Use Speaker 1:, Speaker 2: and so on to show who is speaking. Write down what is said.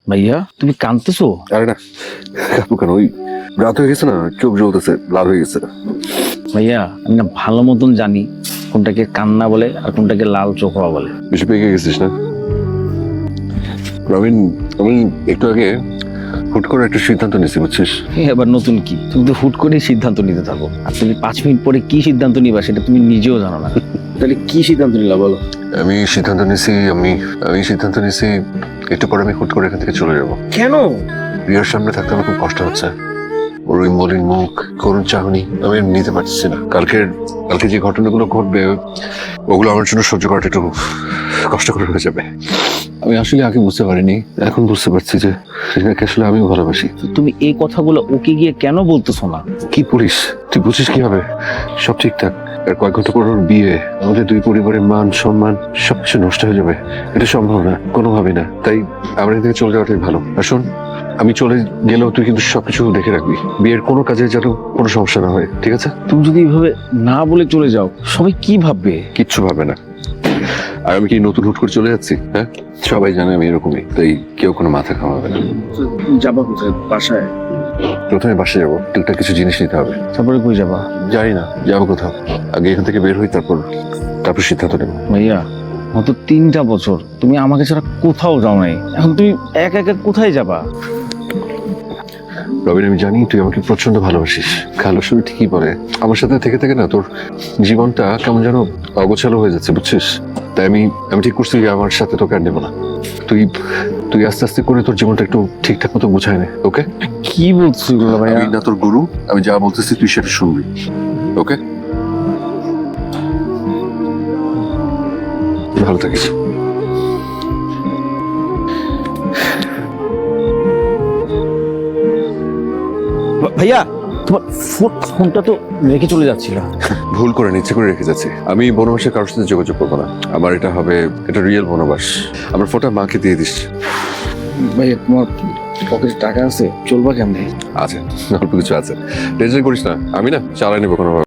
Speaker 1: ভাইয়া তুমি কাঁদতেছো?
Speaker 2: আরে না, কাকু কেন? ওই রাত হয়ে গেছে না, চোখ জ্বলতেছে, লাল হয়ে গেছে।
Speaker 1: ভাইয়া আমি না ভালো মতন জানি কোনটাকে কান্না বলে আর কোনটাকে লাল চোখ হওয়া বলে।
Speaker 2: বেশি পেকে গেছিস না রবিন? আমি একটু আগে হুট করে একটা সিদ্ধান্ত নিয়েছি, বুঝছিস?
Speaker 1: এবার নতুন কি? তুমি তো হুট করেই সিদ্ধান্ত নিতে থাকো, আর তুমি 5 মিনিট পরে কি সিদ্ধান্ত নিবা সেটা তুমি নিজেও জানো না। তাহলে কি সিদ্ধান্ত নিলা বলো?
Speaker 2: আমি সিদ্ধান্ত নিয়েছি একটু পরে আমি হুট করে এখান থেকে চলে যাবো।
Speaker 1: কেন?
Speaker 2: রিয়ার সামনে থাকতে আমার খুব কষ্ট হচ্ছে। ওর ওই মলিন মুখ, করুণ চাহনি আমি নিতে পারছি না। কালকে যে ঘটনাগুলো ঘটবে ওগুলো আমার জন্য সহ্য করাটা একটু কষ্টকর হয়ে যাবে। আমি আসলে আগে বুঝতে পারিনি, এখন বুঝতে পারছি যে রিনাকে আসলে আমিও ভালোবাসি।
Speaker 1: তো তুমি এই কথাগুলো ওকে গিয়ে কেন বলতেছো না?
Speaker 2: কি বলিস তুই? বুঝিস কিভাবে? সব ঠিকঠাক, আর কয়েক ঘন্টা পর ওর বিয়ে, আমাদের দুই পরিবারের মান সম্মান সবকিছু নষ্ট হয়ে যাবে। এটা সম্ভব না, কোনোভাবেই না। তাই আমরা এদিকে চলে যাওয়াটাই ভালো। আর শোন, আমি চলে গেলেও তুই কিন্তু সবকিছু দেখে রাখবি, বিয়ের কোনো কাজে যেন কোনো সমস্যা না হয়, ঠিক আছে?
Speaker 1: তুমি যদি এইভাবে না বলে চলে যাও সবাই কি ভাববে?
Speaker 2: কিচ্ছু ভাবে না। আর আমি কি নতুন হুট করে চলে যাচ্ছি? হ্যাঁ, সবাই জানে আমি এরকমই, তাই কেউ কোনো মাথা ঘামাবে না।
Speaker 1: যাবা কোথায়? বাসায়?
Speaker 2: প্রথমে বাসে যাবো, টুকটাক কিছু জিনিস নিতে হবে।
Speaker 1: তারপরে কই যাবা?
Speaker 2: জানি না, যাবো কোথাও। আগে এখান থেকে বের হই, তারপর সিদ্ধান্ত নেবো।
Speaker 1: ভাইয়া মাত্র 3টা বছর তুমি আমাকে ছাড়া কোথাও যাও নাই, এখন তুমি একা একা কোথায় যাবা?
Speaker 2: রবিন, আমি জানি তুই আমাকে প্রচন্ড ভালোবাসিস। খালো শুরু ঠিকই বলে, আমার সাথে থেকে থেকে না তোর জীবনটা কেমন যেন অগোছালো হয়ে যাচ্ছে, বুঝছিস? তাই আমি ঠিক করছি যে আমার সাথে তোকে আর নেবো না। তুই তুই আস্তে আস্তে করে তোর জীবনটা একটু ঠিকঠাক মতো গুছায় নে, ওকে?
Speaker 1: কি বলছো এগুলো ভাইয়া?
Speaker 2: আমি না তোর গুরু, আমি যা বলতেছি তুই সেটা শুনবি, ওকে? ভালো থাকিস।
Speaker 1: ভাইয়া তোমার ফোনটা তো রেখে চলে যাচ্ছিল।
Speaker 2: ভুল করে ইচ্ছে করে রেখে যাচ্ছি। আমি বনবাসে কারোর সাথে যোগাযোগ করবো না। আমার এটা হবে এটা রিয়েল বনবাস। আমার ফোনটা মাকে দিয়ে দিস।
Speaker 1: ভাইয়া তোমার পকেটে টাকা আছে, চলবা কেমনে?
Speaker 2: আছে, অল্প কিছু আছে, টেনশন করিস না। আমি না চালাই নেবো কোনোভাবে।